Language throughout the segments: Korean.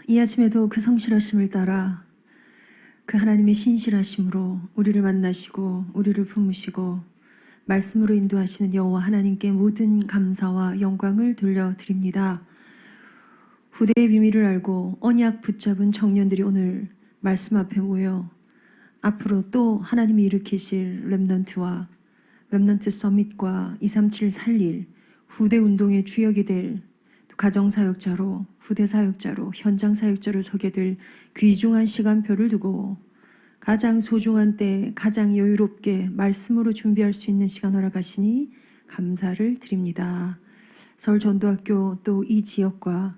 이 아침에도 그 성실하심을 따라 그 하나님의 신실하심으로 우리를 만나시고 우리를 품으시고 말씀으로 인도하시는 여호와 하나님께 모든 감사와 영광을 돌려드립니다. 후대의 비밀을 알고 언약 붙잡은 청년들이 오늘 말씀 앞에 모여 앞으로 또 하나님이 일으키실 렘넌트와 렘넌트 서밋과 237을 살릴 후대 운동의 주역이 될 가정사역자로, 후대사역자로, 현장사역자로 서게 될 귀중한 시간표를 두고 가장 소중한 때 가장 여유롭게 말씀으로 준비할 수 있는 시간 허락하시니 감사를 드립니다. 서울전도학교 또 이 지역과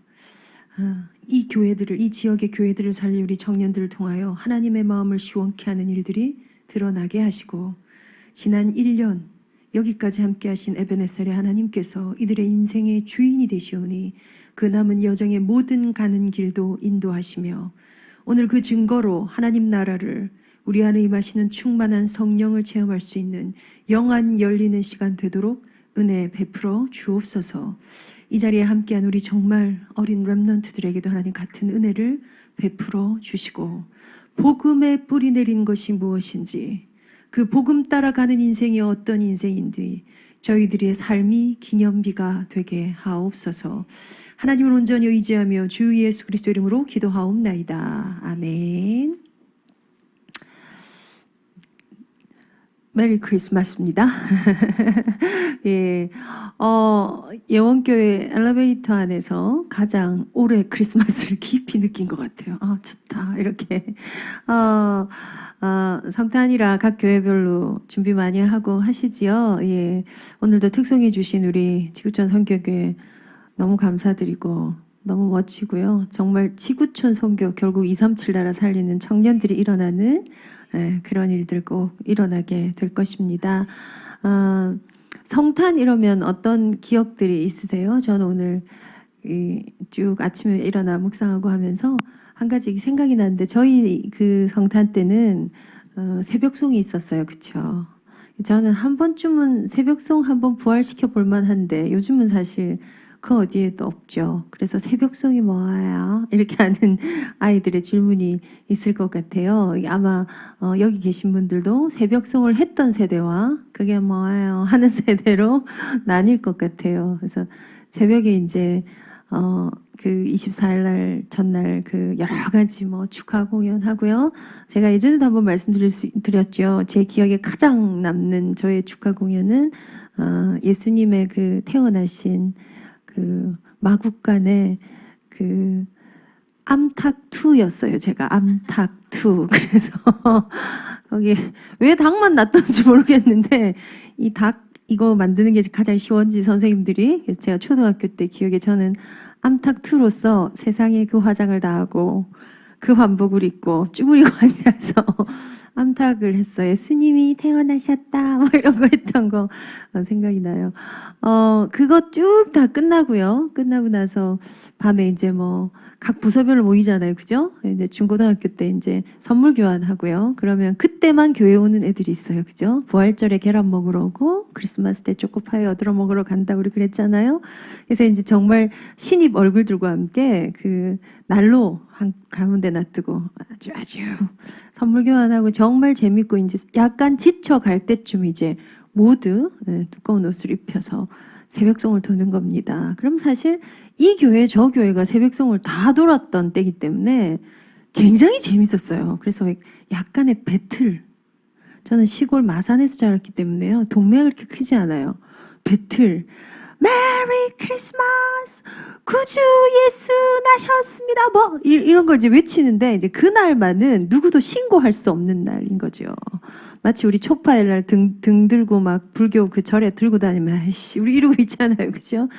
이 교회들을, 이 지역의 교회들을 살릴 우리 청년들을 통하여 하나님의 마음을 시원케 하는 일들이 드러나게 하시고 지난 1년 여기까지 함께 하신 에베네셀의 하나님께서 이들의 인생의 주인이 되시오니 그 남은 여정의 모든 가는 길도 인도하시며 오늘 그 증거로 하나님 나라를 우리 안에 임하시는 충만한 성령을 체험할 수 있는 영안 열리는 시간 되도록 은혜 베풀어 주옵소서. 이 자리에 함께한 우리 정말 어린 렘넌트들에게도 하나님 같은 은혜를 베풀어 주시고 복음의 뿌리 내린 것이 무엇인지 그 복음 따라가는 인생이 어떤 인생인지 저희들의 삶이 기념비가 되게 하옵소서. 하나님을 온전히 의지하며 주 예수 그리스도 이름으로 기도하옵나이다. 아멘. 메리 크리스마스입니다. 예, 예원교회 엘리베이터 안에서 가장 오래 크리스마스를 깊이 느낀 것 같아요. 아, 좋다. 이렇게. 성탄이라 각 교회별로 준비 많이 하고 하시지요. 예, 오늘도 특송해 주신 우리 지구촌 선교교회 너무 감사드리고 너무 멋지고요. 정말 지구촌 선교 결국 237 나라 살리는 청년들이 일어나는 그런 일들 꼭 일어나게 될 것입니다. 성탄 이러면 어떤 기억들이 있으세요? 저는 오늘 쭉 아침에 일어나 묵상하고 하면서 한 가지 생각이 나는데 저희 그 성탄 때는 새벽송이 있었어요. 그쵸? 저는 한 번쯤은 새벽송 한번 부활시켜 볼 만한데 요즘은 사실 그 어디에도 없죠. 그래서 새벽송이 뭐예요? 이렇게 하는 아이들의 질문이 있을 것 같아요. 아마 여기 계신 분들도 새벽송을 했던 세대와 그게 뭐예요? 하는 세대로 나뉠 것 같아요. 그래서 새벽에 이제 그 24일 날 전날 그 여러 가지 뭐 축하 공연 하고요. 제가 예전에도 한번 말씀드렸죠. 제 기억에 가장 남는 저의 축하 공연은 예수님의 그 태어나신 그 마국간의 그 암탉2였어요. 제가 암탉2. 그래서 거기 왜 닭만 났던지 모르겠는데 이 닭 이거 만드는 게 가장 쉬웠지 선생님들이. 그래서 제가 초등학교 때 기억에 저는 암탉2로서 세상에 그 화장을 다하고 그 환복을 입고 쭈그리고 앉아서 암탉을 했어요. 예수님이 태어나셨다 뭐 이런 거 했던 거 생각이 나요. 그거 쭉 다 끝나고요. 끝나고 나서 밤에 이제 뭐 각 부서별로 모이잖아요. 그죠? 이제 중고등학교 때 이제 선물 교환하고요. 그러면 그때만 교회 오는 애들이 있어요. 그죠? 부활절에 계란 먹으러 오고 크리스마스 때 초코파이 얻으러 먹으러 간다고 우리 그랬잖아요. 그래서 이제 정말 신입 얼굴들과 함께 그 난로 한 가운데 놔두고 아주 선물 교환하고 정말 재밌고 이제 약간 지쳐갈 때쯤 이제 모두 두꺼운 옷을 입혀서 새벽송을 도는 겁니다. 그럼 사실 이 교회 저 교회가 새벽송을 다 돌았던 때이기 때문에 굉장히 재밌었어요. 그래서 약간의 배틀. 저는 시골 마산에서 자랐기 때문에요. 동네가 그렇게 크지 않아요. 배틀. 메리 크리스마스 구주 예수 나셨습니다 뭐 이런 걸 이제 외치는데 이제 그날만은 누구도 신고할 수 없는 날인 거죠. 마치 우리 초파일 날 등 들고 막 불교 그 절에 들고 다니면 아이씨 우리 이러고 있잖아요. 그죠?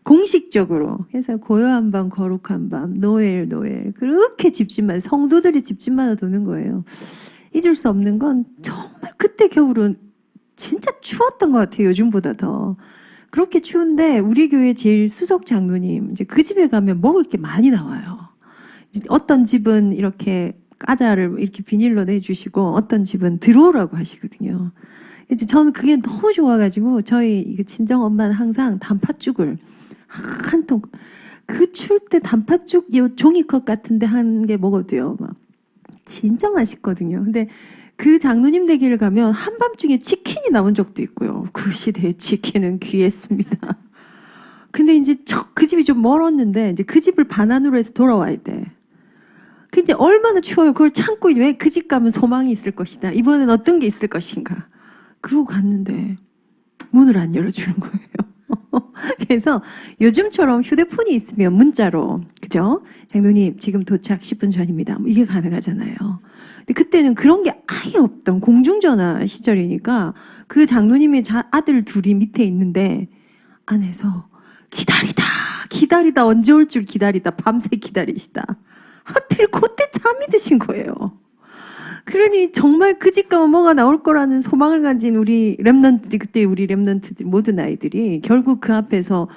공식적으로 해서 고요한 밤 거룩한 밤 노엘 그렇게 집집마다 성도들이 집집마다 도는 거예요. 잊을 수 없는 건 정말 그때 겨울은 진짜 추웠던 것 같아요. 요즘보다 더. 그렇게 추운데 우리 교회 제일 수석 장로님 이제 그 집에 가면 먹을 게 많이 나와요. 어떤 집은 이렇게 과자를 이렇게 비닐로 내주시고 어떤 집은 들어오라고 하시거든요. 이제 저는 그게 너무 좋아가지고 저희 친정 엄마는 항상 단팥죽을 한 통 그 추울 때 단팥죽 종이컵 같은데 한 개 먹어도요. 막 진짜 맛있거든요. 근데 그 장로님 댁을 가면 한밤중에 치킨이 나온 적도 있고요. 그 시대에 치킨은 귀했습니다. 근데 이제 그 집이 좀 멀었는데 이제 그 집을 반환으로 해서 돌아와야 돼. 그 이제 얼마나 추워요. 그걸 참고 왜 그 집 가면 소망이 있을 것이다. 이번엔 어떤 게 있을 것인가. 그러고 갔는데 문을 안 열어주는 거예요. 그래서 요즘처럼 휴대폰이 있으면 문자로, 그죠? 장로님 지금 도착 10분 전입니다. 뭐 이게 가능하잖아요. 근데 그때는 그런 게 아예 없던 공중전화 시절이니까 그 장로님의 아들 둘이 밑에 있는데 안에서 기다리다 언제 올 줄 기다리다 밤새 기다리시다. 하필 그때 잠이 드신 거예요. 그러니 정말 그 집 가면 뭐가 나올 거라는 소망을 가진 우리 랩런트, 그때 우리 랩런트들 모든 아이들이 결국 그 앞에서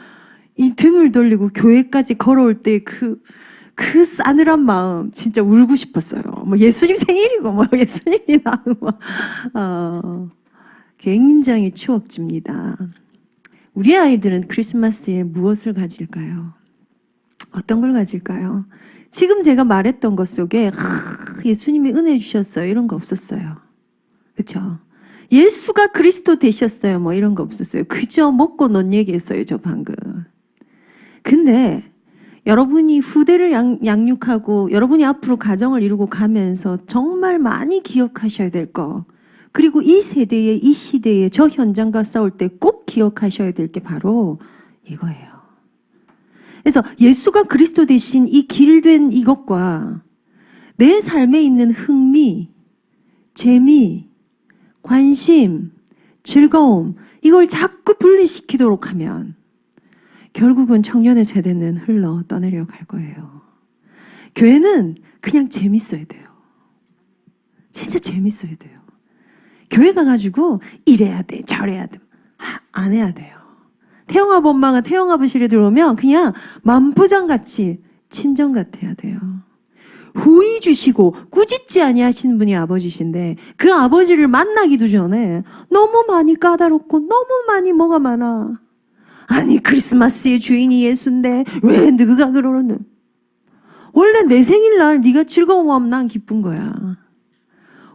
이 등을 돌리고 교회까지 걸어올 때 그 싸늘한 마음 진짜 울고 싶었어요. 뭐 예수님 생일이고 뭐 예수님이 나고 굉장히 추억집니다. 우리 아이들은 크리스마스에 무엇을 가질까요? 어떤 걸 가질까요? 지금 제가 말했던 것 속에 예수님이 은혜 주셨어요 이런 거 없었어요. 그렇죠? 예수가 그리스도 되셨어요 뭐 이런 거 없었어요. 그저 먹고 논 얘기했어요 저 방금. 근데 여러분이 후대를 양육하고 여러분이 앞으로 가정을 이루고 가면서 정말 많이 기억하셔야 될 거, 그리고 이 세대에 이 시대에 저 현장과 싸울 때 꼭 기억하셔야 될 게 바로 이거예요. 그래서 예수가 그리스도 되신 이 길된 이것과 내 삶에 있는 흥미, 재미, 관심, 즐거움, 이걸 자꾸 분리시키도록 하면 결국은 청년의 세대는 흘러 떠내려 갈 거예요. 교회는 그냥 재밌어야 돼요. 진짜 재밌어야 돼요. 교회 가가지고 이래야 돼, 저래야 돼. 안 해야 돼요. 태영아 엄마가 태영 아버실에 들어오면 그냥 만포장같이 친정 같아야 돼요. 후이 주시고 꾸짖지 아니하시는 분이 아버지신데 그 아버지를 만나기도 전에 너무 많이 까다롭고 너무 많이 뭐가 많아. 아니 크리스마스의 주인이 예수인데 왜 너가 그러는? 원래 내 생일날 네가 즐거워하면 난 기쁜 거야.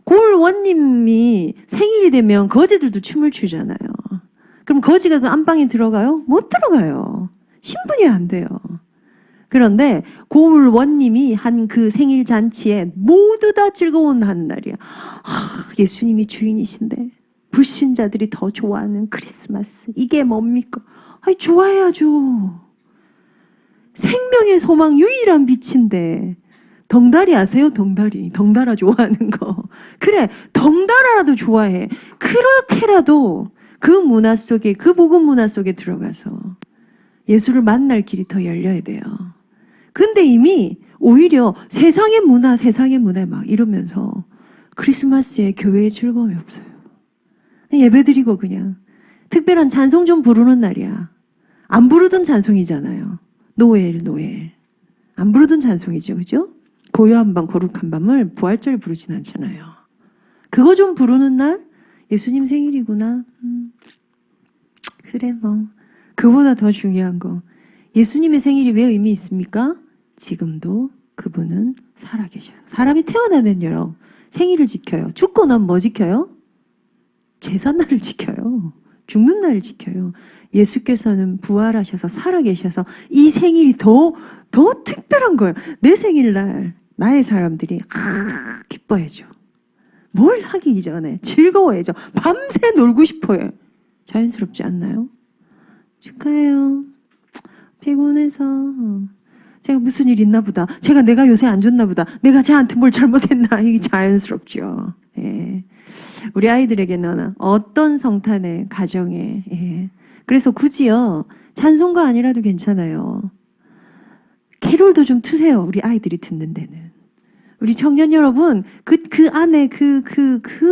고을 원님이 생일이 되면 거지들도 춤을 추잖아요. 그럼 거지가 그 안방에 들어가요? 못 들어가요. 신분이 안 돼요. 그런데 고을 원님이 한 그 생일 잔치에 모두 다 즐거워하는 날이야. 예수님이 주인이신데 불신자들이 더 좋아하는 크리스마스. 이게 뭡니까? 아니, 좋아해야죠. 생명의 소망 유일한 빛인데 덩달이 아세요? 덩달아 좋아하는 거. 그래, 덩달아라도 좋아해. 그렇게라도 그 문화 속에, 그 복음 문화 속에 들어가서 예수를 만날 길이 더 열려야 돼요. 근데 이미 오히려 세상의 문화 막 이러면서 크리스마스에 교회에 즐거움이 없어요. 예배드리고 그냥 특별한 찬송 좀 부르는 날이야. 안 부르던 찬송이잖아요. 노엘. 안 부르던 찬송이죠, 그죠? 고요한 밤, 거룩한 밤을 부활절 부르진 않잖아요. 그거 좀 부르는 날? 예수님 생일이구나. 그래, 뭐. 그보다 더 중요한 거. 예수님의 생일이 왜 의미 있습니까? 지금도 그분은 살아계셔서. 사람이 태어나면요, 생일을 지켜요. 죽고 나면 뭐 지켜요? 제삿날을 지켜요. 죽는 날을 지켜요. 예수께서는 부활하셔서 살아계셔서 이 생일이 더 특별한 거예요. 내 생일날 나의 사람들이 기뻐해줘. 뭘 하기 이전에 즐거워해줘. 밤새 놀고 싶어요. 자연스럽지 않나요? 축하해요. 피곤해서 제가 무슨 일 있나 보다. 내가 요새 안 좋나 보다. 내가 쟤한테 뭘 잘못했나. 이게 자연스럽죠. 예. 우리 아이들에게는 어떤 성탄의 가정에, 예. 그래서 굳이요, 찬송가 아니라도 괜찮아요. 캐롤도 좀 트세요. 우리 아이들이 듣는 데는. 우리 청년 여러분, 그 안에 그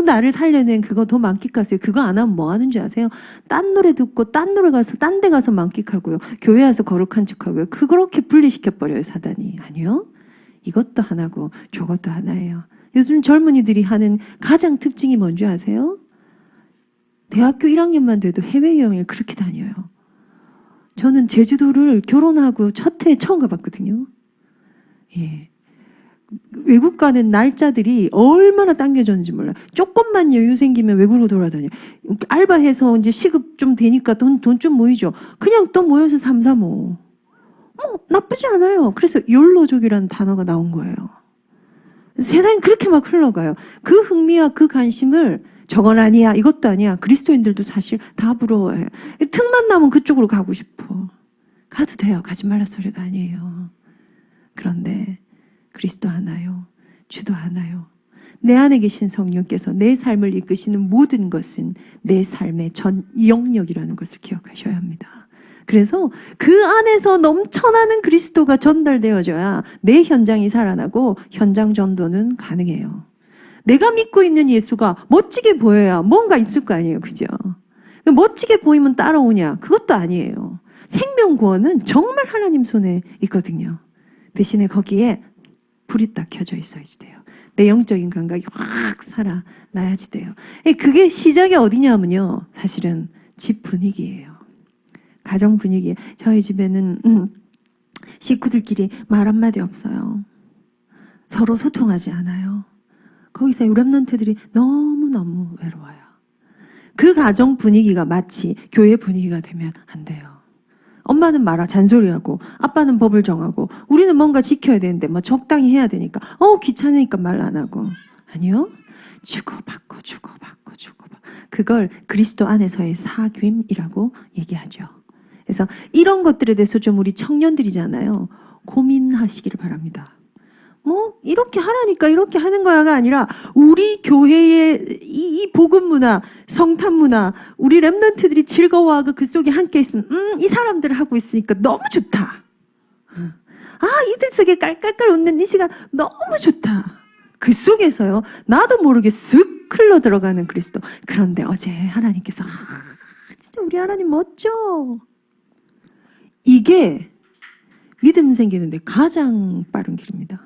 나를 살려낸 그거 더 만끽하세요. 그거 안 하면 뭐 하는 줄 아세요? 딴 노래 듣고 딴 데 가서 만끽하고요. 교회 와서 거룩한 척하고요. 그렇게 분리시켜버려요, 사단이. 아니요. 이것도 하나고 저것도 하나예요. 요즘 젊은이들이 하는 가장 특징이 뭔지 아세요? 대학교 1학년만 돼도 해외여행을 그렇게 다녀요. 저는 제주도를 결혼하고 첫 해에 처음 가봤거든요. 예. 외국 가는 날짜들이 얼마나 당겨졌는지 몰라요. 조금만 여유 생기면 외국으로 돌아다녀. 알바해서 이제 시급 좀 되니까 돈 좀 모이죠. 그냥 또 모여서 3, 4, 5. 나쁘지 않아요. 그래서 욜로족이라는 단어가 나온 거예요. 세상이 그렇게 막 흘러가요. 그 흥미와 그 관심을 저건 아니야, 이것도 아니야. 그리스도인들도 사실 다 부러워해요. 틈만 나면 그쪽으로 가고 싶어. 가도 돼요. 가지 말라 소리가 아니에요. 그런데 그리스도 하나요. 주도 하나요. 내 안에 계신 성령께서 내 삶을 이끄시는 모든 것은 내 삶의 전 영역이라는 것을 기억하셔야 합니다. 그래서 그 안에서 넘쳐나는 그리스도가 전달되어져야 내 현장이 살아나고 현장 전도는 가능해요. 내가 믿고 있는 예수가 멋지게 보여야 뭔가 있을 거 아니에요. 그죠? 멋지게 보이면 따라오냐? 그것도 아니에요. 생명 구원은 정말 하나님 손에 있거든요. 대신에 거기에 불이 딱 켜져 있어야지 돼요. 내 영적인 감각이 확 살아나야지 돼요. 그게 시작이 어디냐면요. 사실은 집 분위기예요. 가정 분위기. 저희 집에는 식구들끼리 말 한마디 없어요. 서로 소통하지 않아요. 거기서 랩런트들이 너무너무 외로워요. 그 가정 분위기가 마치 교회 분위기가 되면 안 돼요. 엄마는 말아 잔소리하고 아빠는 법을 정하고 우리는 뭔가 지켜야 되는데 뭐 적당히 해야 되니까 귀찮으니까 말 안 하고. 아니요. 주고받고 주고받고 주고받고. 그걸 그리스도 안에서의 사귐이라고 얘기하죠. 그래서 이런 것들에 대해서 좀 우리 청년들이잖아요. 고민하시기를 바랍니다. 이렇게 하라니까 이렇게 하는 거야가 아니라 우리 교회의 이 복음 문화, 성탄 문화, 우리 랩런트들이 즐거워하고 그 속에 함께 있으면 이 사람들 하고 있으니까 너무 좋다. 이들 속에 깔깔깔 웃는 이 시간 너무 좋다. 그 속에서요. 나도 모르게 쓱 흘러 들어가는 그리스도. 그런데 어제 하나님께서 진짜 우리 하나님 멋져. 이게 믿음 생기는데 가장 빠른 길입니다.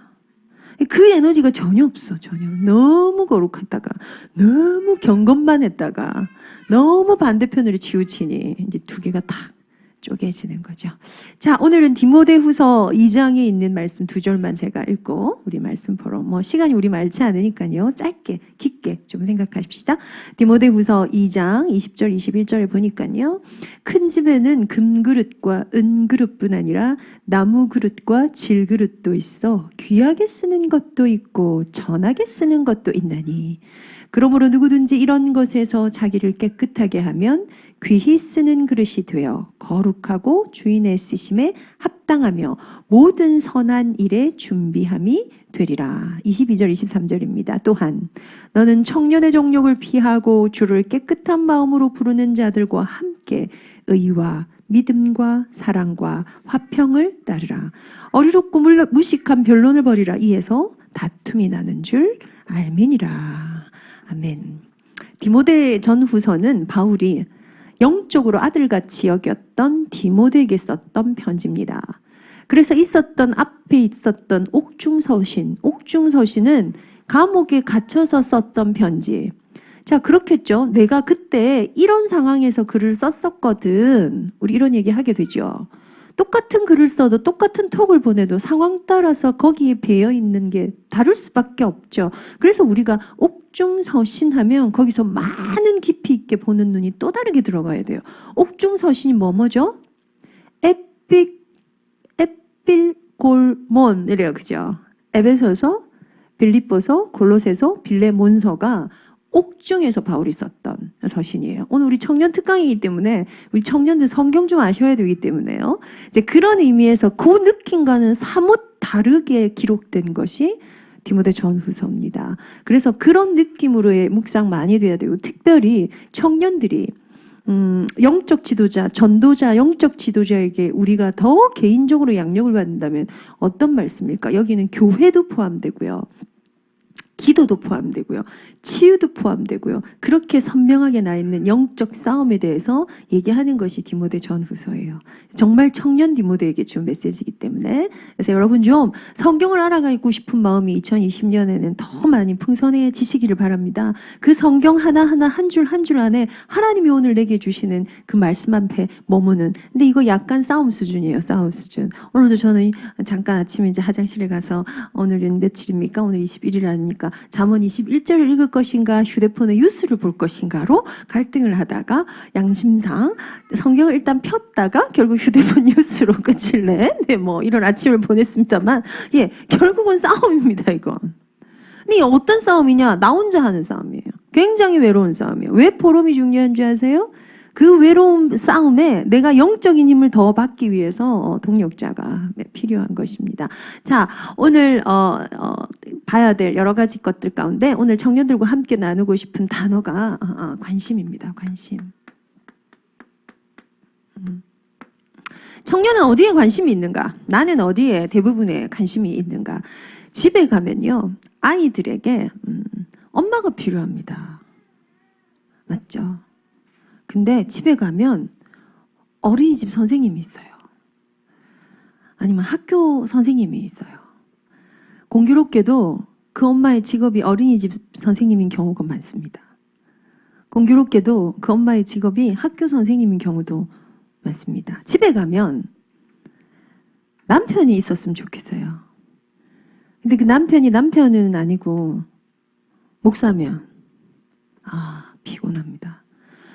그 에너지가 전혀 없어. 전혀. 너무 거룩하다가 너무 경건만 했다가 너무 반대편으로 치우치니 이제 두 개가 탁 쪼개지는 거죠. 자, 오늘은 디모데후서 2장에 있는 말씀 2절만 제가 읽고 우리 말씀 보러 시간이 우리 많지 않으니까요. 짧게 깊게 좀 생각하십시다. 디모데후서 2장 20절 21절에 보니까요. 큰 집에는 금그릇과 은그릇뿐 아니라 나무그릇과 질그릇도 있어 귀하게 쓰는 것도 있고 전하게 쓰는 것도 있나니 그러므로 누구든지 이런 것에서 자기를 깨끗하게 하면 귀히 쓰는 그릇이 되어 거룩하고 주인의 쓰심에 합당하며 모든 선한 일에 준비함이 되리라. 22절 23절입니다. 또한 너는 청년의 정욕을 피하고 주를 깨끗한 마음으로 부르는 자들과 함께 의와 믿음과 사랑과 화평을 따르라. 어리석고 무식한 변론을 버리라. 이에서 다툼이 나는 줄 알미니라. 아멘. 디모데 전후서는 바울이 영적으로 아들같이 여겼던 디모데에게 썼던 편지입니다. 그래서 앞에 있었던 옥중서신은 감옥에 갇혀서 썼던 편지. 자, 그렇겠죠. 내가 그때 이런 상황에서 글을 썼었거든. 우리 이런 얘기 하게 되죠. 똑같은 글을 써도 똑같은 톡을 보내도 상황 따라서 거기에 배어 있는 게 다를 수밖에 없죠. 그래서 우리가 옥중서신 하면 거기서 많은 깊이 있게 보는 눈이 또 다르게 들어가야 돼요. 옥중서신이 뭐죠? 에필골몬 이래요. 그죠? 에베소서, 빌립보서, 골로새서, 빌레몬서가 옥중에서 바울이 썼던 서신이에요. 오늘 우리 청년 특강이기 때문에 우리 청년들 성경 좀 아셔야 되기 때문에요. 이제 그런 의미에서 그 느낌과는 사뭇 다르게 기록된 것이 디모데 전후서입니다. 그래서 그런 느낌으로의 묵상 많이 돼야 되고 특별히 청년들이 영적 지도자, 전도자, 영적 지도자에게 우리가 더 개인적으로 양육을 받는다면 어떤 말씀일까? 여기는 교회도 포함되고요. 기도도 포함되고요. 치유도 포함되고요. 그렇게 선명하게 나 있는 영적 싸움에 대해서 얘기하는 것이 디모데 전후서예요. 정말 청년 디모데에게 준 메시지이기 때문에 그래서 여러분 좀 성경을 알아가고 싶은 마음이 2020년에는 더 많이 풍성해지시기를 바랍니다. 그 성경 하나하나 한 줄 한 줄 안에 하나님이 오늘 내게 주시는 그 말씀 앞에 머무는 근데 이거 약간 싸움 수준이에요. 싸움 수준. 오늘도 저는 잠깐 아침에 이제 화장실에 가서 오늘은 며칠입니까? 오늘 21일 아닙니까? 잠언 21절을 읽을 것인가 휴대폰에 뉴스를 볼 것인가로 갈등을 하다가 양심상 성경을 일단 폈다가 결국 휴대폰 뉴스로 끝을 내 뭐 이런 아침을 보냈습니다만 예 결국은 싸움입니다 이건. 근데 어떤 싸움이냐? 나 혼자 하는 싸움이에요. 굉장히 외로운 싸움이에요. 왜 포럼이 중요한 줄 아세요? 그 외로운 싸움에 내가 영적인 힘을 더 받기 위해서 동력자가 필요한 것입니다. 자, 오늘 봐야 될 여러 가지 것들 가운데 오늘 청년들과 함께 나누고 싶은 단어가 관심입니다. 관심. 청년은 어디에 관심이 있는가? 나는 어디에 대부분의 관심이 있는가? 집에 가면요. 아이들에게 엄마가 필요합니다. 맞죠? 근데 집에 가면 어린이집 선생님이 있어요. 아니면 학교 선생님이 있어요. 공교롭게도 그 엄마의 직업이 어린이집 선생님인 경우가 많습니다. 공교롭게도 그 엄마의 직업이 학교 선생님인 경우도 많습니다. 집에 가면 남편이 있었으면 좋겠어요. 근데 그 남편은 아니고 목사면 피곤합니다.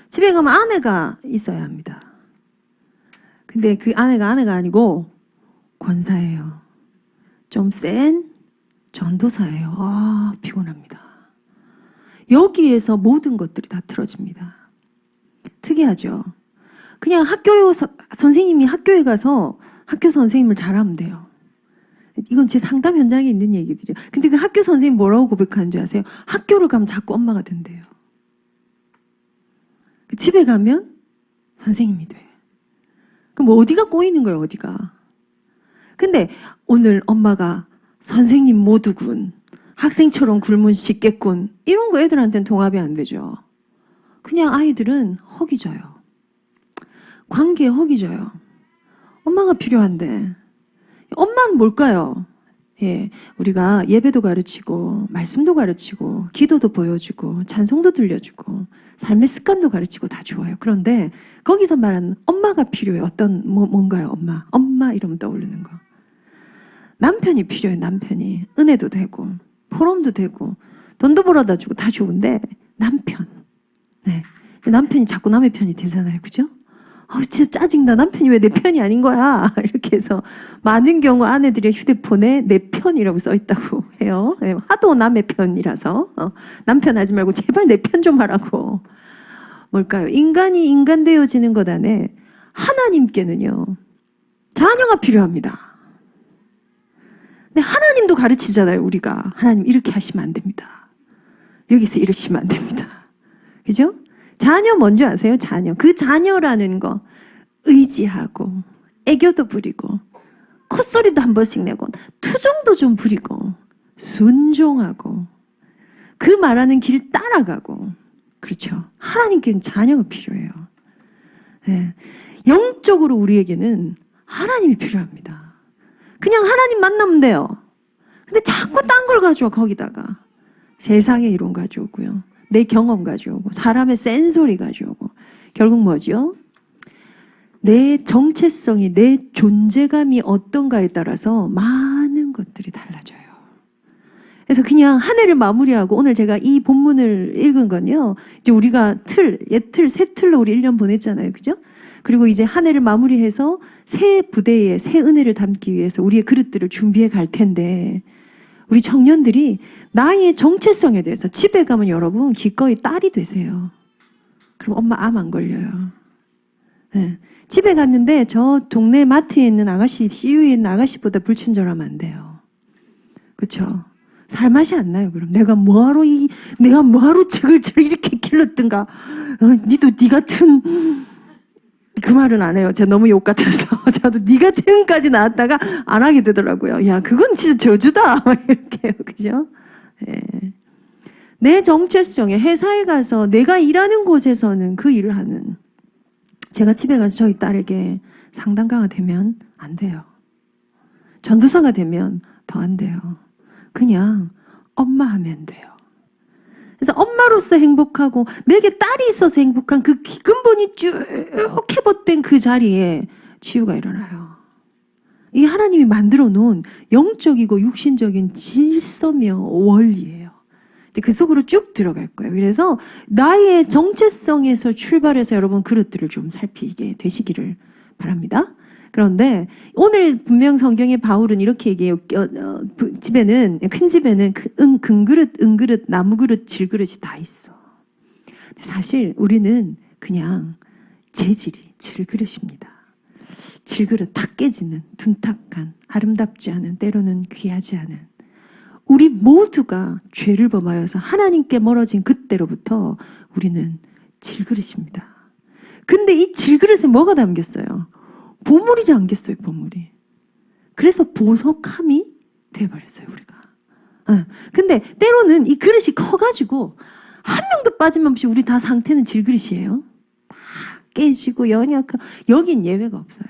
집에 가면 아내가 있어야 합니다. 근데 그 아내가 아니고 권사예요. 좀 센 전도사예요. 피곤합니다. 여기에서 모든 것들이 다 틀어집니다. 특이하죠? 그냥 선생님이 학교에 가서 학교 선생님을 잘하면 돼요. 이건 제 상담 현장에 있는 얘기들이에요. 근데 그 학교 선생님 뭐라고 고백하는 줄 아세요? 학교를 가면 자꾸 엄마가 된대요. 집에 가면 선생님이 돼. 그럼 어디가 꼬이는 거예요, 어디가? 근데 오늘 엄마가 선생님 모두군, 학생처럼 굶은 씻겠군, 이런 거 애들한테는 동합이 안 되죠. 그냥 아이들은 허기져요. 관계에 허기져요. 엄마가 필요한데. 엄마는 뭘까요? 예, 우리가 예배도 가르치고 말씀도 가르치고 기도도 보여주고 찬송도 들려주고 삶의 습관도 가르치고 다 좋아요. 그런데 거기서 말하는 엄마가 필요해요. 뭔가요? 엄마 이러면 떠오르는 거. 남편이 필요해. 남편이 은혜도 되고 포럼도 되고 돈도 벌어다 주고 다 좋은데 남편. 네, 남편이 자꾸 남의 편이 되잖아요. 그죠? 진짜 짜증나. 남편이 왜 내 편이 아닌 거야? 이렇게 해서 많은 경우 아내들의 휴대폰에 내 편이라고 써 있다고 해요. 하도 남의 편이라서 남편 하지 말고 제발 내 편 좀 하라고. 뭘까요? 인간이 인간 되어지는 것 안에 하나님께는요. 자녀가 필요합니다. 근데 하나님도 가르치잖아요. 우리가. 하나님 이렇게 하시면 안 됩니다. 여기서 이러시면 안 됩니다. 그죠? 자녀 뭔지 아세요? 자녀. 그 자녀라는 거 의지하고 애교도 부리고 콧소리도 한 번씩 내고 투정도 좀 부리고 순종하고 그 말하는 길 따라가고 그렇죠. 하나님께는 자녀가 필요해요. 네. 영적으로 우리에게는 하나님이 필요합니다. 그냥 하나님 만나면 돼요. 근데 자꾸 딴 걸 가져와 거기다가 세상의 이론 가져오고요. 내 경험 가져오고 사람의 센소리 가져오고 결국 뭐죠? 내 정체성이 내 존재감이 어떤가에 따라서 많은 것들이 달라져요. 그래서 그냥 한 해를 마무리하고 오늘 제가 이 본문을 읽은 건요. 이제 우리가 새 틀로 우리 1년 보냈잖아요. 그죠? 그리고 이제 한 해를 마무리해서 새 부대에 새 은혜를 담기 위해서 우리의 그릇들을 준비해 갈 텐데 우리 청년들이 나의 정체성에 대해서 집에 가면 여러분 기꺼이 딸이 되세요. 그럼 엄마 암 안 걸려요. 네. 집에 갔는데 저 동네 마트에 있는 아가씨, CU에 있는 아가씨보다 불친절하면 안 돼요. 그렇죠? 살맛이 안 나요. 그럼 내가 뭐하러 칡을 이렇게 길렀든가. 니도 니 같은 그 말은 안 해요. 제가 너무 욕 같아서. 저도 니 같은까지 나왔다가 안 하게 되더라고요. 야, 그건 진짜 저주다. 막 이렇게요. 그죠? 예. 내 정체성에 회사에 가서 내가 일하는 곳에서는 그 일을 하는 제가 집에 가서 저희 딸에게 상담가가 되면 안 돼요. 전도사가 되면 더 안 돼요. 그냥 엄마 하면 돼요. 그래서 엄마로서 행복하고 내게 딸이 있어서 행복한 그 근본이 쭉 해봇된 그 자리에 치유가 일어나요. 이 하나님이 만들어 놓은 영적이고 육신적인 질서며 원리예요. 그 속으로 쭉 들어갈 거예요. 그래서 나의 정체성에서 출발해서 여러분 그릇들을 좀 살피게 되시기를 바랍니다. 그런데 오늘 분명 성경의 바울은 이렇게 얘기해요. 집에는 큰 집에는 금그릇, 은그릇, 나무그릇, 질그릇이 다 있어. 사실 우리는 그냥 재질이 질그릇입니다. 질그릇 탁 깨지는 둔탁한 아름답지 않은 때로는 귀하지 않은 우리 모두가 죄를 범하여서 하나님께 멀어진 그때로부터 우리는 질그릇입니다. 근데 이 질그릇에 뭐가 담겼어요? 보물이지 않겠어요, 보물이. 그래서 보석함이 돼버렸어요, 우리가. 근데 때로는 이 그릇이 커가지고 한 명도 빠짐없이 우리 다 상태는 질그릇이에요. 다 깨지고 연약하고 여긴 예외가 없어요.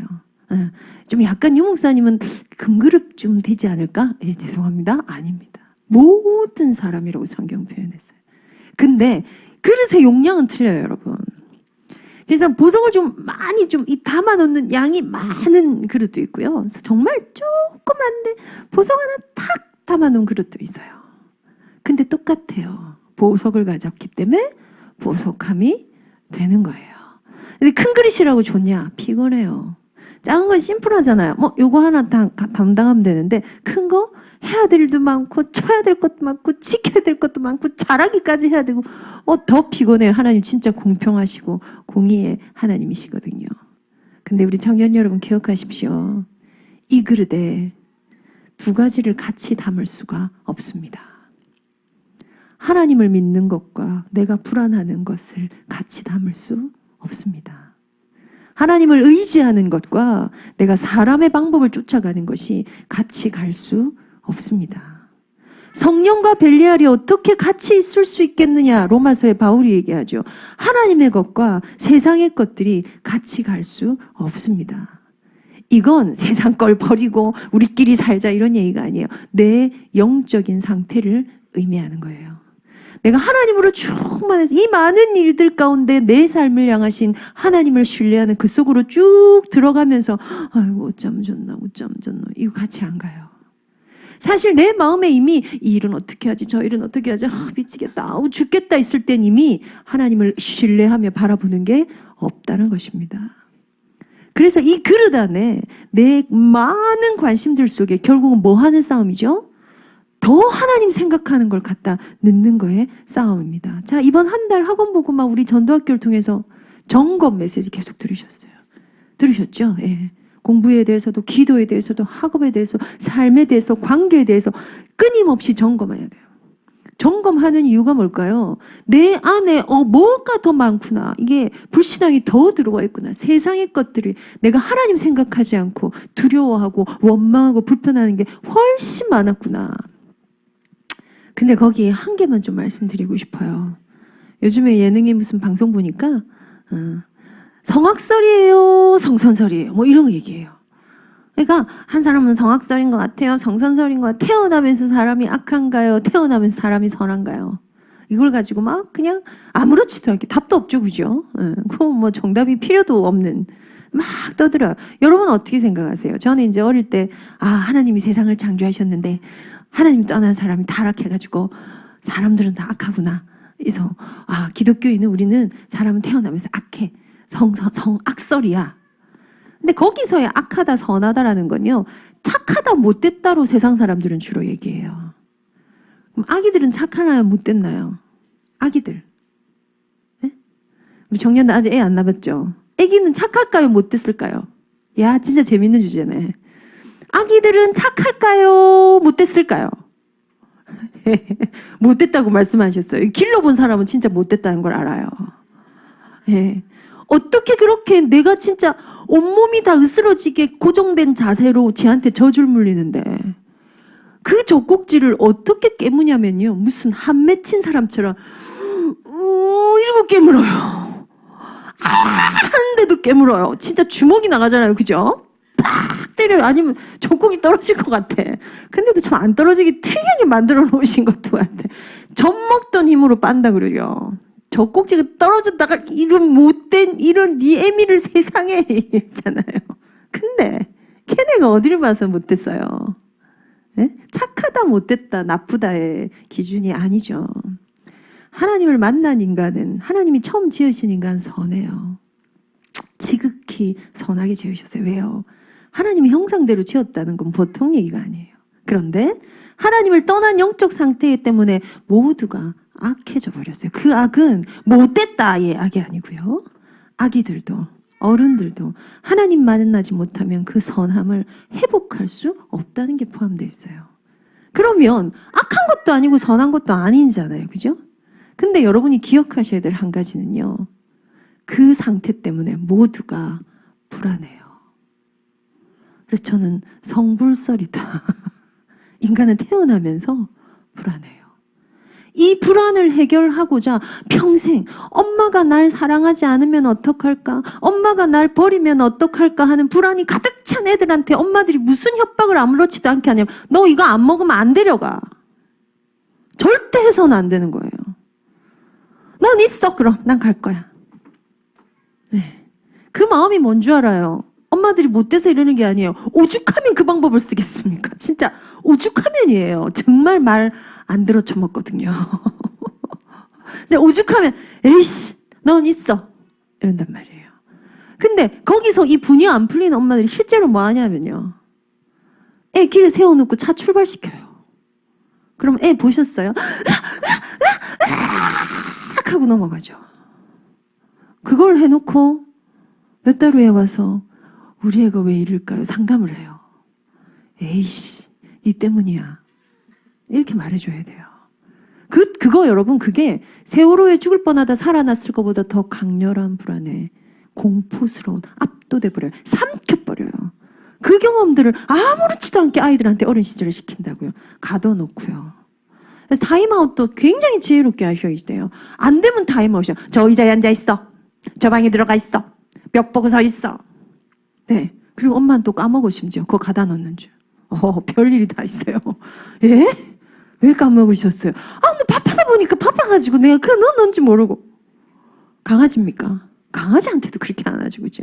좀 약간 유목사님은 금그릇 좀 되지 않을까? 예, 죄송합니다. 아닙니다. 모든 사람이라고 성경 표현했어요. 근데 그릇의 용량은 틀려요, 여러분. 그래서 보석을 좀 많이 좀 담아 놓는 양이 많은 그릇도 있고요. 정말 조그만데 보석 하나 탁 담아 놓은 그릇도 있어요. 근데 똑같아요. 보석을 가졌기 때문에 보석함이 되는 거예요. 근데 큰 그릇이라고 좋냐? 피곤해요. 작은 건 심플하잖아요. 뭐 요거 하나 담당하면 되는데 큰 거 해야 될 일도 많고 쳐야 될 것도 많고 지켜야 될 것도 많고 잘하기까지 해야 되고 더 피곤해요. 하나님 진짜 공평하시고 공의의 하나님이시거든요. 근데 우리 청년 여러분 기억하십시오. 이 그릇에 두 가지를 같이 담을 수가 없습니다. 하나님을 믿는 것과 내가 불안하는 것을 같이 담을 수 없습니다. 하나님을 의지하는 것과 내가 사람의 방법을 쫓아가는 것이 같이 갈 수 없습니다. 성령과 벨리알이 어떻게 같이 있을 수 있겠느냐? 로마서에 바울이 얘기하죠. 하나님의 것과 세상의 것들이 같이 갈 수 없습니다. 이건 세상 걸 버리고 우리끼리 살자 이런 얘기가 아니에요. 내 영적인 상태를 의미하는 거예요. 내가 하나님으로 충만해서 이 많은 일들 가운데 내 삶을 향하신 하나님을 신뢰하는 그 속으로 쭉 들어가면서 아이고 어쩜 좋나 이거 같이 안 가요. 사실 내 마음에 이미 이 일은 어떻게 하지 저 일은 어떻게 하지 미치겠다 죽겠다 있을 땐 이미 하나님을 신뢰하며 바라보는 게 없다는 것입니다. 그래서 이 그릇 안에 내 많은 관심들 속에 결국은 뭐 하는 싸움이죠? 더 하나님 생각하는 걸 갖다 넣는 거에 싸움입니다. 자, 이번 한 달 학원 보고만 우리 전도학교를 통해서 점검 메시지 계속 들으셨어요. 들으셨죠? 예. 공부에 대해서도 기도에 대해서도 학업에 대해서 삶에 대해서 관계에 대해서 끊임없이 점검해야 돼요. 점검하는 이유가 뭘까요? 내 안에 뭐가 더 많구나. 이게 불신앙이 더 들어와 있구나. 세상의 것들이 내가 하나님 생각하지 않고 두려워하고 원망하고 불편하는 게 훨씬 많았구나. 근데 거기에 한 개만 좀 말씀드리고 싶어요. 요즘에 예능에 무슨 방송 보니까 성악설이에요, 성선설이에요. 뭐 이런 거 얘기해요. 그러니까 한 사람은 성악설인 것 같아요, 성선설인 것 같아요. 태어나면서 사람이 악한가요? 태어나면서 사람이 선한가요? 이걸 가지고 막 그냥 아무렇지도 않게 답도 없죠, 그죠? 그건 뭐 정답이 필요도 없는 막 떠들어요. 여러분 어떻게 생각하세요? 저는 이제 어릴 때 하나님이 세상을 창조하셨는데 하나님 떠난 사람이 타락해가지고 사람들은 다 악하구나. 그래서 기독교인은 우리는 사람은 태어나면서 악해. 성악설이야. 근데 거기서의 악하다 선하다라는 건요. 착하다 못됐다로 세상 사람들은 주로 얘기해요. 그럼 아기들은 착하나요 못됐나요? 아기들. 네? 우리 정년도 아직 애 안 낳았죠? 아기는 착할까요 못됐을까요? 야 진짜 재밌는 주제네. 아기들은 착할까요? 못됐을까요? 못됐다고 말씀하셨어요. 길러본 사람은 진짜 못됐다는 걸 알아요. 예. 어떻게 그렇게 내가 진짜 온몸이 다 으스러지게 고정된 자세로 쟤한테 젖을 물리는데 그 젖꼭지를 어떻게 깨무냐면요. 무슨 한 맺힌 사람처럼 이러고 깨물어요. 하는데도 깨물어요. 진짜 주먹이 나가잖아요. 그죠? 팍 때려요. 아니면 젖꼭지 떨어질 것 같아. 근데도 참 안 떨어지게 특이하게 만들어 놓으신 것도 같아. 젖 먹던 힘으로 빤다 그러죠. 젖꼭지가 떨어졌다가 이런 못된 이런 네 애미를 세상에 이랬잖아요. 근데 걔네가 어디를 봐서 못됐어요? 네? 착하다 못됐다 나쁘다의 기준이 아니죠. 하나님을 만난 인간은 하나님이 처음 지으신 인간은 선해요. 지극히 선하게 지으셨어요. 왜요? 하나님의 형상대로 지었다는 건 보통 얘기가 아니에요. 그런데 하나님을 떠난 영적 상태 때문에 모두가 악해져 버렸어요. 그 악은 못됐다의 악이 아니고요. 아기들도 어른들도 하나님 만나지 못하면 그 선함을 회복할 수 없다는 게 포함되어 있어요. 그러면 악한 것도 아니고 선한 것도 아니잖아요. 그죠? 근데 여러분이 기억하셔야 될 한 가지는요. 그 상태 때문에 모두가 불안해요. 그래서 저는 성불설이다. 인간은 태어나면서 불안해요. 이 불안을 해결하고자 평생 엄마가 날 사랑하지 않으면 어떡할까? 엄마가 날 버리면 어떡할까? 하는 불안이 가득 찬 애들한테 엄마들이 무슨 협박을 아무렇지도 않게 하냐면 너 이거 안 먹으면 안 데려가. 절대 해서는 안 되는 거예요. 넌 있어 그럼 난 갈 거야. 네. 그 마음이 뭔 줄 알아요? 엄마들이 못돼서 이러는 게 아니에요. 오죽하면 그 방법을 쓰겠습니까? 진짜 오죽하면이에요. 정말 말 안 들어 처먹거든요. 오죽하면 에이씨 넌 있어 이런단 말이에요. 근데 거기서 이 분이 안 풀리는 엄마들이 실제로 뭐 하냐면요. 애 길에 세워놓고 차 출발시켜요. 그럼 애 보셨어요? 하고 넘어가죠. 그걸 해놓고 몇 달 후에 와서 우리 애가 왜 이럴까요? 상담을 해요. 에이씨 니 때문이야. 이렇게 말해줘야 돼요. 그거 여러분 그게 세월호에 죽을 뻔하다 살아났을 것보다 더 강렬한 불안에 공포스러운 압도돼 버려요. 삼켜버려요. 그 경험들을 아무렇지도 않게 아이들한테 어린 시절에 시킨다고요. 가둬놓고요. 그래서 타임아웃도 굉장히 지혜롭게 하셔야 돼요. 안 되면 타임아웃이요. 저 의자에 앉아 있어. 저 방에 들어가 있어. 벽 보고 서 있어. 네. 그리고 엄마는 또 까먹어 심지어 그거 가다 놓는 줄. 별일이 다 있어요. 예? 왜 까먹으셨어요? 뭐 바쁘다 보니까 바빠가지고 내가 그거 넣었는지 모르고. 강아지입니까? 강아지한테도 그렇게 안 하죠, 그죠?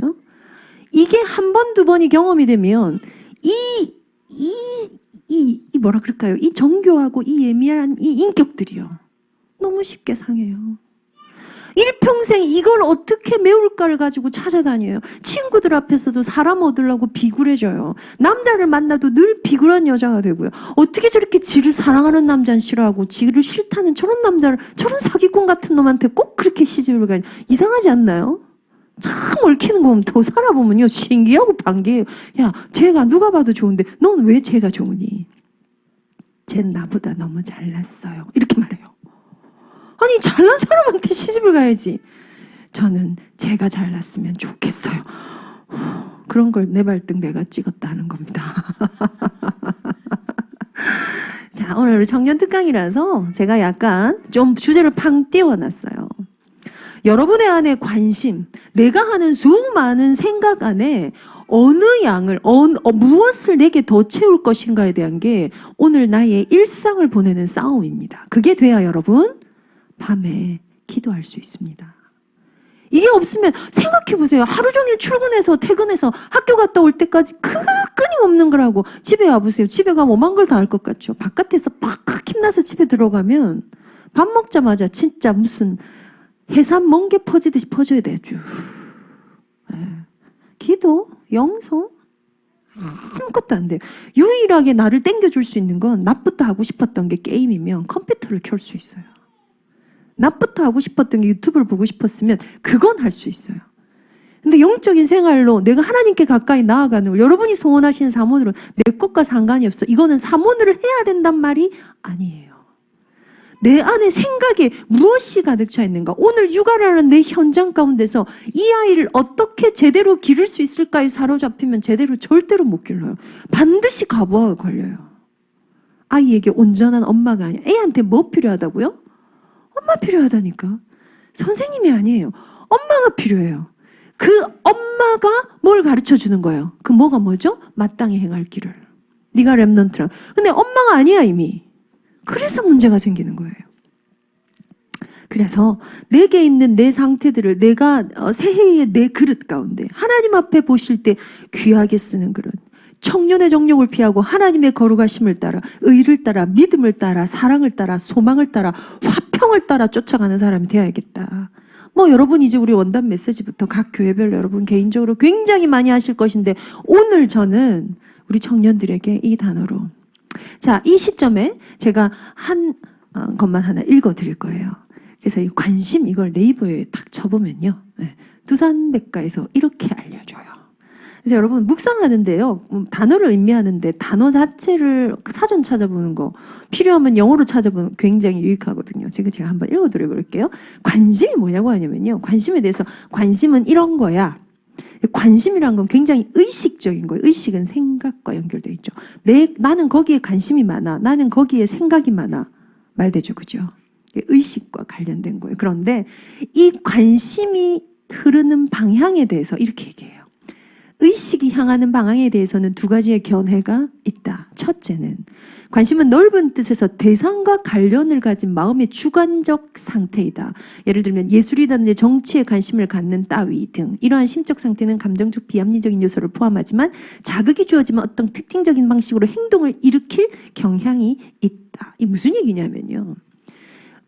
이게 한 번, 두 번이 경험이 되면 뭐라 그럴까요? 이 정교하고 이 예민한 이 인격들이요. 너무 쉽게 상해요. 일평생 이걸 어떻게 메울까를 가지고 찾아다녀요. 친구들 앞에서도 사람 얻으려고 비굴해져요. 남자를 만나도 늘 비굴한 여자가 되고요. 어떻게 저렇게 지를 사랑하는 남자는 싫어하고 지를 싫다는 저런 남자를 저런 사기꾼 같은 놈한테 꼭 그렇게 시집을 가냐. 이상하지 않나요? 참 얽히는 거 보면 더 살아보면요. 신기하고 반기해요. 야, 쟤가 누가 봐도 좋은데 넌 왜 쟤가 좋으니? 쟤는 나보다 너무 잘났어요. 이렇게 말해요. 아니 잘난 사람한테 시집을 가야지. 저는 제가 잘났으면 좋겠어요. 그런 걸 내 발등 내가 찍었다 하는 겁니다. 자, 오늘 청년 특강이라서 제가 약간 좀 주제를 팡 띄워놨어요. 여러분의 안에 관심, 내가 하는 수많은 생각 안에 어느 양을, 무엇을 내게 더 채울 것인가에 대한 게 오늘 나의 일상을 보내는 싸움입니다. 그게 돼야 여러분 밤에 기도할 수 있습니다. 이게 없으면 생각해보세요. 하루 종일 출근해서 퇴근해서 학교 갔다 올 때까지 끊임없는 거라고. 집에 와보세요. 집에 가면 오만 걸 다 할 것 같죠. 바깥에서 팍 힘나서 집에 들어가면 밥 먹자마자 진짜 무슨 해산 멍게 퍼지듯이 퍼져야 되죠. 기도, 영성 아무것도 안 돼요. 유일하게 나를 땡겨줄 수 있는 건 낮부터 하고 싶었던 게 게임이면 컴퓨터를 켤 수 있어요. 낮부터 하고 싶었던 게 유튜브를 보고 싶었으면 그건 할 수 있어요. 근데 영적인 생활로 내가 하나님께 가까이 나아가는 걸 여러분이 소원하시는 사모들은 내 것과 상관이 없어. 이거는 사모를 해야 된단 말이 아니에요. 내 안에 생각에 무엇이 가득 차 있는가? 오늘 육아라는 내 현장 가운데서 이 아이를 어떻게 제대로 기를 수 있을까에 사로잡히면 제대로 절대로 못 길러요. 반드시 과부하가 걸려요. 아이에게 온전한 엄마가 아니야. 애한테 뭐 필요하다고요? 엄마 필요하다니까. 선생님이 아니에요. 엄마가 필요해요. 그 엄마가 뭘 가르쳐 주는 거예요? 그 뭐가 뭐죠? 마땅히 행할 길을. 네가 렘넌트라. 근데 엄마가 아니야 이미. 그래서 문제가 생기는 거예요. 그래서 내게 있는 내 상태들을 내가 새해의 내 그릇 가운데 하나님 앞에 보실 때 귀하게 쓰는 그릇. 청년의 정욕을 피하고 하나님의 거룩하심을 따라 의를 따라 믿음을 따라 사랑을 따라 소망을 따라 화평을 따라 쫓아가는 사람이 되어야겠다. 뭐 여러분 이제 우리 원단 메시지부터 각 교회별로 여러분 개인적으로 굉장히 많이 하실 것인데 오늘 저는 우리 청년들에게 이 단어로 자, 이 시점에 제가 한 것만 하나 읽어 드릴 거예요. 그래서 이 관심 이걸 네이버에 딱 쳐보면요. 네, 두산백과에서 이렇게 알려줘요. 그래서 여러분 묵상하는데요. 단어를 의미하는데 단어 자체를 사전 찾아보는 거 필요하면 영어로 찾아보는 거 굉장히 유익하거든요. 지금 제가 한번 읽어드려 볼게요. 관심이 뭐냐고 하냐면요. 관심에 대해서 관심은 이런 거야. 관심이란 건 굉장히 의식적인 거예요. 의식은 생각과 연결되어 있죠. 나는 거기에 관심이 많아. 나는 거기에 생각이 많아. 말되죠. 그죠? 의식과 관련된 거예요. 그런데 이 관심이 흐르는 방향에 대해서 이렇게 얘기해요. 의식이 향하는 방향에 대해서는 두 가지의 견해가 있다. 첫째는 관심은 넓은 뜻에서 대상과 관련을 가진 마음의 주관적 상태이다. 예를 들면 예술이라든지 정치에 관심을 갖는 따위 등 이러한 심적 상태는 감정적 비합리적인 요소를 포함하지만 자극이 주어지면 어떤 특징적인 방식으로 행동을 일으킬 경향이 있다. 이 무슨 얘기냐면요.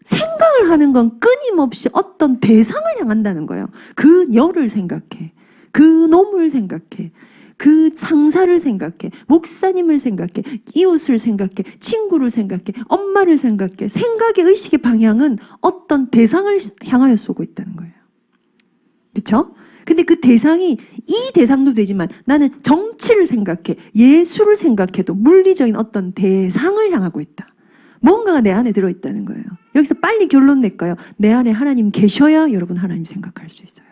생각을 하는 건 끊임없이 어떤 대상을 향한다는 거예요. 그 여를 생각해. 그 놈을 생각해. 그 상사를 생각해. 목사님을 생각해. 이웃을 생각해. 친구를 생각해. 엄마를 생각해. 생각의 의식의 방향은 어떤 대상을 향하여 쏘고 있다는 거예요. 그렇죠? 근데 그 대상이 이 대상도 되지만 나는 정치를 생각해. 예술을 생각해도 물리적인 어떤 대상을 향하고 있다. 뭔가가 내 안에 들어있다는 거예요. 여기서 빨리 결론 낼까요? 내 안에 하나님 계셔야 여러분 하나님 생각할 수 있어요.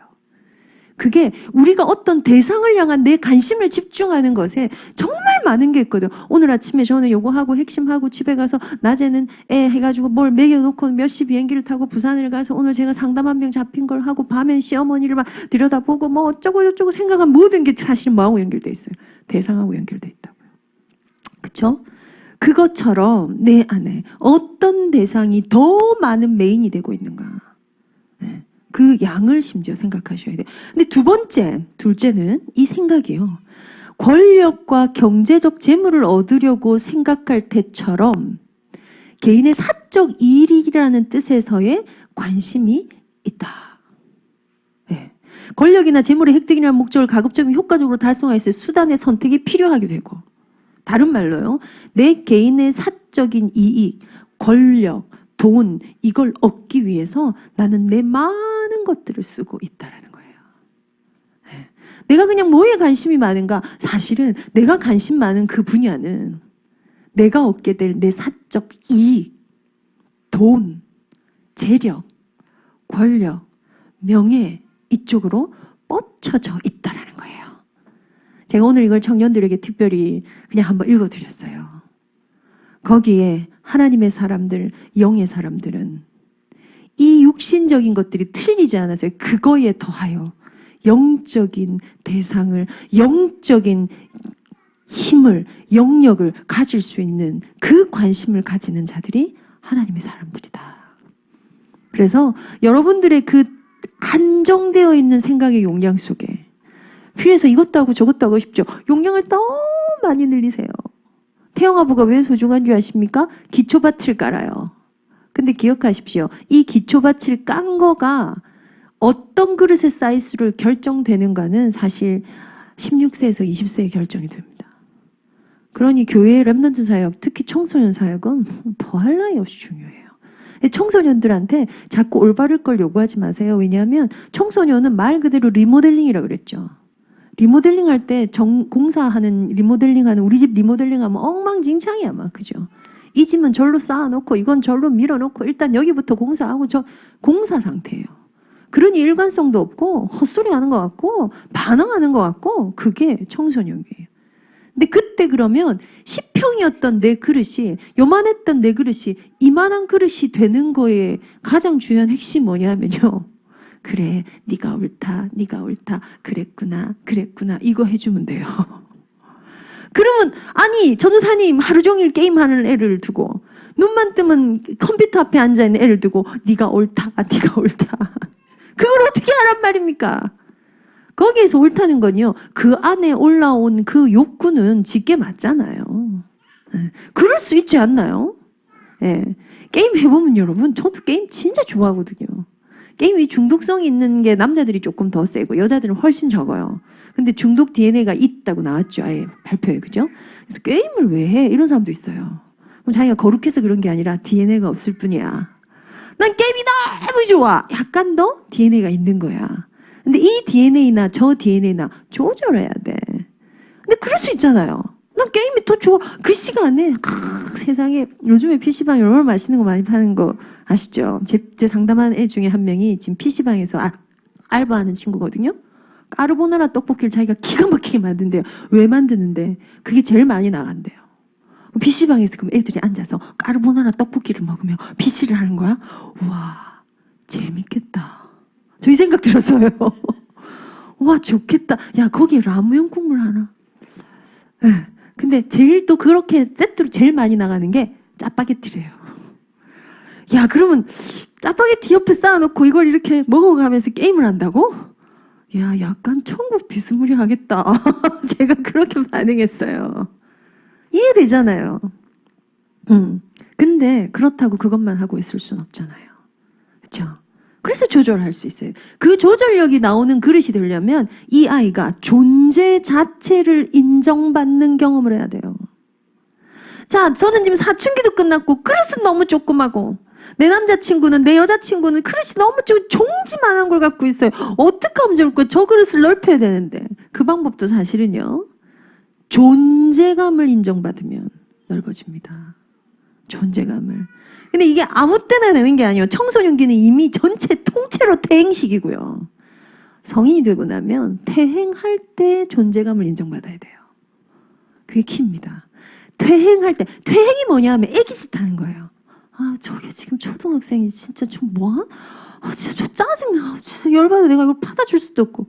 그게 우리가 어떤 대상을 향한 내 관심을 집중하는 것에 정말 많은 게 있거든요. 오늘 아침에 저는 요거 하고 핵심하고 집에 가서 낮에는 애 해가지고 뭘 먹여놓고 몇 시 비행기를 타고 부산을 가서 오늘 제가 상담 한 명 잡힌 걸 하고 밤엔 시어머니를 막 들여다보고 뭐 어쩌고 저쩌고 생각한 모든 게 사실은 뭐하고 연결돼 있어요? 대상하고 연결돼 있다고요. 그렇죠? 그것처럼 내 안에 어떤 대상이 더 많은 메인이 되고 있는가. 네. 그 양을 심지어 생각하셔야 돼요. 근데 둘째는 이 생각이요. 권력과 경제적 재물을 얻으려고 생각할 때처럼 개인의 사적 이익이라는 뜻에서의 관심이 있다. 네. 권력이나 재물의 획득이라는 목적을 가급적이면 효과적으로 달성하였을 수단의 선택이 필요하게 되고 다른 말로요. 내 개인의 사적인 이익, 권력, 돈 이걸 얻기 위해서 나는 내 많은 것들을 쓰고 있다라는 거예요. 내가 그냥 뭐에 관심이 많은가? 사실은 내가 관심 많은 그 분야는 내가 얻게 될 내 사적 이익, 돈, 재력, 권력, 명예 이쪽으로 뻗쳐져 있다라는 거예요. 제가 오늘 이걸 청년들에게 특별히 그냥 한번 읽어드렸어요. 거기에 하나님의 사람들, 영의 사람들은 이 육신적인 것들이 틀리지 않아서 그거에 더하여 영적인 대상을, 영적인 힘을, 영역을 가질 수 있는 그 관심을 가지는 자들이 하나님의 사람들이다. 그래서 여러분들의 그 한정되어 있는 생각의 용량 속에 필요해서 이것도 하고 저것도 하고 싶죠. 용량을 너무 많이 늘리세요. 태영아부가 왜 소중한 줄 아십니까? 기초밭을 깔아요. 근데 기억하십시오. 이 기초밭을 깐 거가 어떤 그릇의 사이즈로 결정되는가는 사실 16세에서 20세에 결정이 됩니다. 그러니 교회의 렘넌트 사역, 특히 청소년 사역은 더할 나위 없이 중요해요. 청소년들한테 자꾸 올바를 걸 요구하지 마세요. 왜냐하면 청소년은 말 그대로 리모델링이라고 그랬죠. 리모델링 할 때 공사하는 리모델링하는 우리 집 리모델링하면 엉망진창이야 막 그죠? 이 집은 절로 쌓아놓고 이건 절로 밀어놓고 일단 여기부터 공사하고 저 공사 상태예요. 그러니 일관성도 없고 헛소리하는 것 같고 반항하는 것 같고 그게 청소년이에요. 근데 그때 그러면 10평이었던 내 그릇이, 요만했던 내 그릇이 이만한 그릇이 되는 거에 가장 중요한 핵심이 뭐냐면요. 그래, 네가 옳다, 네가 옳다, 그랬구나, 그랬구나, 이거 해주면 돼요. 그러면 아니 전도사님 하루 종일 게임하는 애를 두고 눈만 뜨면 컴퓨터 앞에 앉아있는 애를 두고 네가 옳다, 네가 옳다. 그걸 어떻게 하란 말입니까? 거기에서 옳다는 건요, 그 안에 올라온 그 욕구는 짙게 맞잖아요. 네. 그럴 수 있지 않나요? 네. 게임 해보면 여러분, 저도 게임 진짜 좋아하거든요. 게임이 중독성이 있는 게 남자들이 조금 더 세고 여자들은 훨씬 적어요. 근데 중독 DNA가 있다고 나왔죠. 아예 발표에. 그죠? 그래서 게임을 왜 해? 이런 사람도 있어요. 그럼 자기가 거룩해서 그런 게 아니라 DNA가 없을 뿐이야. 난 게임이 너무 좋아. 약간 더 DNA가 있는 거야. 근데 이 DNA나 저 DNA나 조절해야 돼. 근데 그럴 수 있잖아요. 난 게임이 더 좋아. 그 시간에 세상에 요즘에 PC방에 얼마나 맛있는 거 많이 파는 거 아시죠? 제 상담하는 애 중에 한 명이 지금 PC방에서 알바하는 친구거든요. 까르보나라 떡볶이를 자기가 기가 막히게 만든대요. 왜 만드는데? 그게 제일 많이 나간대요. PC방에서 그럼 애들이 앉아서 까르보나라 떡볶이를 먹으며 PC를 하는 거야? 우와, 재밌겠다. 저 이 생각 들었어요. 와, 좋겠다. 야, 거기에 라무형 국물 하나. 네. 근데 제일 또 그렇게 세트로 제일 많이 나가는 게 짜파게티래요. 야, 그러면 짜파게티 옆에 쌓아놓고 이걸 이렇게 먹어가면서 게임을 한다고? 야, 약간 천국 비스무리하겠다. 제가 그렇게 반응했어요. 이해되잖아요. 근데 그렇다고 그것만 하고 있을 순 없잖아요. 그렇죠? 그래서 조절할 수 있어요. 그 조절력이 나오는 그릇이 되려면 이 아이가 존재 자체를 인정받는 경험을 해야 돼요. 자, 저는 지금 사춘기도 끝났고 그릇은 너무 조그마고 내 남자친구는, 내 여자친구는 그릇이 너무 종지만한 걸 갖고 있어요. 어떻게 하면 좋을까? 저 그릇을 넓혀야 되는데 그 방법도 사실은요, 존재감을 인정받으면 넓어집니다. 존재감을. 근데 이게 아무 때나 되는 게 아니에요. 청소년기는 이미 전체 통째로 퇴행식이고요. 성인이 되고 나면 퇴행할 때 존재감을 인정받아야 돼요. 그게 키입니다. 퇴행할 때, 퇴행이 뭐냐 하면 애기짓 하는 거예요. 아, 저게 지금 초등학생이 진짜 좀 뭐야? 아, 진짜 저 짜증나. 진짜 열받아. 내가 이걸 받아줄 수도 없고.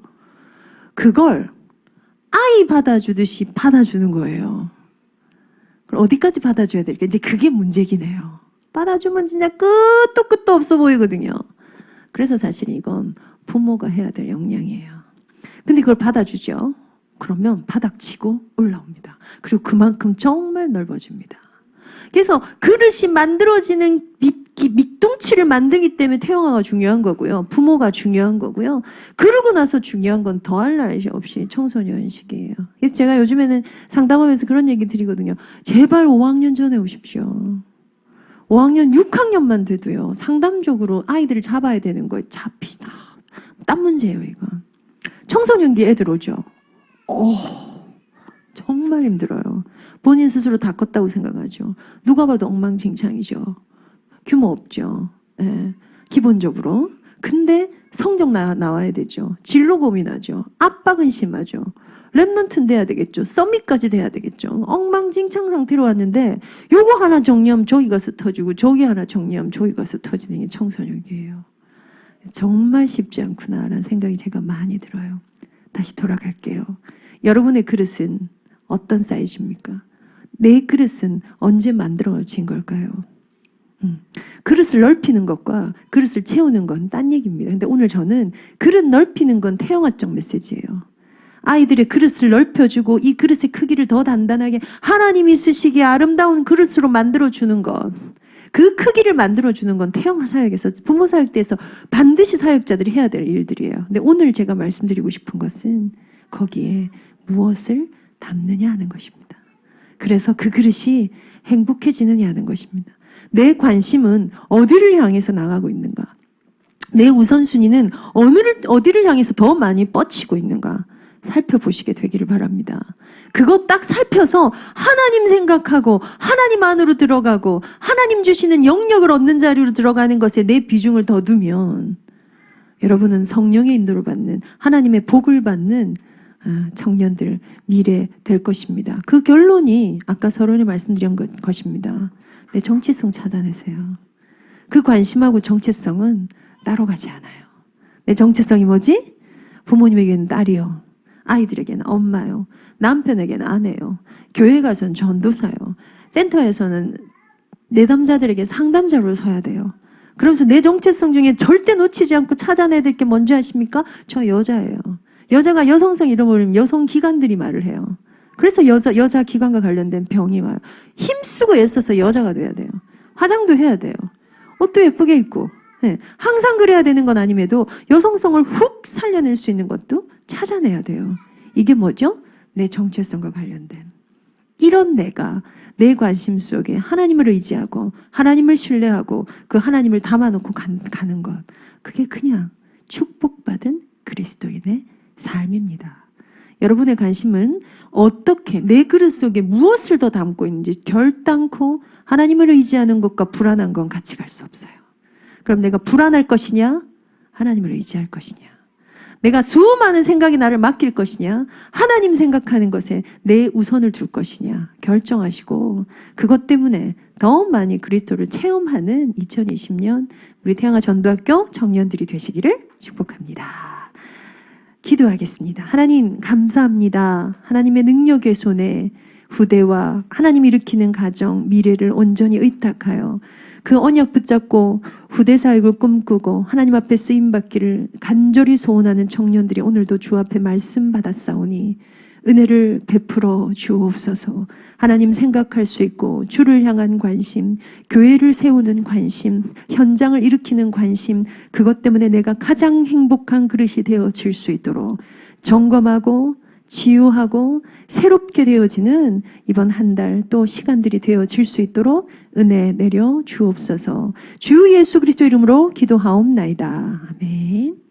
그걸 아이 받아주듯이 받아주는 거예요. 그럼 어디까지 받아줘야 될까? 이제 그게 문제긴 해요. 받아주면 진짜 끝도 없어 보이거든요. 그래서 사실 이건 부모가 해야 될 역량이에요. 근데 그걸 받아주죠. 그러면 바닥치고 올라옵니다. 그리고 그만큼 정말 넓어집니다. 그래서 그릇이 만들어지는 밑둥치를 만들기 때문에 태영아가 중요한 거고요. 부모가 중요한 거고요. 그러고 나서 중요한 건 더할 나위 없이 청소년식이에요. 그래서 제가 요즘에는 상담하면서 그런 얘기 드리거든요. 제발 5학년 전에 오십시오. 5학년, 6학년만 돼도요. 상담적으로 아이들을 잡아야 되는 거예요. 딴 문제예요, 이건. 청소년기 애들 오죠. 정말 힘들어요. 본인 스스로 다 컸다고 생각하죠. 누가 봐도 엉망진창이죠. 규모 없죠. 네, 기본적으로. 근데 성적 나와야 되죠. 진로 고민하죠. 압박은 심하죠. 랩넌트는 돼야 되겠죠. 썸밋까지 돼야 되겠죠. 엉망진창 상태로 왔는데 요거 하나 정리하면 저기 가서 터지고 저기 하나 정리하면 저기 가서 터지는 게 청소년기예요. 정말 쉽지 않구나라는 생각이 제가 많이 들어요. 다시 돌아갈게요. 여러분의 그릇은 어떤 사이즈입니까? 내 그릇은 언제 만들어진 걸까요? 그릇을 넓히는 것과 그릇을 채우는 건 딴 얘기입니다. 근데 오늘 저는 그릇 넓히는 건 태영아적 메시지예요. 아이들의 그릇을 넓혀주고 이 그릇의 크기를 더 단단하게 하나님이 쓰시기에 아름다운 그릇으로 만들어주는 것, 그 크기를 만들어주는 건 태영아 사역에서, 부모 사역대에서 반드시 사역자들이 해야 될 일들이에요. 근데 오늘 제가 말씀드리고 싶은 것은 거기에 무엇을 담느냐 하는 것입니다. 그래서 그 그릇이 행복해지느냐 하는 것입니다. 내 관심은 어디를 향해서 나가고 있는가? 내 우선순위는 어디를 향해서 더 많이 뻗치고 있는가? 살펴보시게 되기를 바랍니다. 그거 딱 살펴서 하나님 생각하고 하나님 안으로 들어가고 하나님 주시는 영역을 얻는 자리로 들어가는 것에 내 비중을 더 두면 여러분은 성령의 인도를 받는, 하나님의 복을 받는 청년들 미래 될 것입니다. 그 결론이 아까 서론에 말씀드린 것입니다. 내 정체성 찾아내세요. 그 관심하고 정체성은 따로 가지 않아요. 내 정체성이 뭐지? 부모님에게는 딸이요. 아이들에게는 엄마요. 남편에게는 아내요. 교회 가서는 전도사요. 센터에서는 내담자들에게 상담자로 서야 돼요. 그러면서 내 정체성 중에 절대 놓치지 않고 찾아내야 될 게 뭔지 아십니까? 저 여자예요. 여자가 여성성 잃어버리면 여성 기관들이 말을 해요. 그래서 여자 기관과 관련된 병이 와요. 힘쓰고 애써서 여자가 돼야 돼요. 화장도 해야 돼요. 옷도 예쁘게 입고. 네. 항상 그래야 되는 건 아님에도 여성성을 훅 살려낼 수 있는 것도 찾아내야 돼요. 이게 뭐죠? 내 정체성과 관련된. 이런 내가 내 관심 속에 하나님을 의지하고 하나님을 신뢰하고 그 하나님을 담아놓고 가는 것. 그게 그냥 축복받은 그리스도인의 삶입니다. 여러분의 관심은 어떻게 내 그릇 속에 무엇을 더 담고 있는지 결단코 하나님을 의지하는 것과 불안한 건 같이 갈 수 없어요. 그럼 내가 불안할 것이냐? 하나님을 의지할 것이냐? 내가 수많은 생각이 나를 맡길 것이냐? 하나님 생각하는 것에 내 우선을 둘 것이냐? 결정하시고 그것 때문에 더 많이 그리스도를 체험하는 2020년 우리 태영아 전도학교 청년들이 되시기를 축복합니다. 기도하겠습니다. 하나님 감사합니다. 하나님의 능력의 손에 후대와 하나님 일으키는 가정, 미래를 온전히 의탁하여 그 언약 붙잡고 후대 사역을 꿈꾸고 하나님 앞에 쓰임받기를 간절히 소원하는 청년들이 오늘도 주 앞에 말씀 받았사오니 은혜를 베풀어 주옵소서. 하나님 생각할 수 있고 주를 향한 관심, 교회를 세우는 관심, 현장을 일으키는 관심, 그것 때문에 내가 가장 행복한 그릇이 되어질 수 있도록 점검하고 치유하고 새롭게 되어지는 이번 한 달 또 시간들이 되어질 수 있도록 은혜 내려 주옵소서. 주 예수 그리스도 이름으로 기도하옵나이다. 아멘.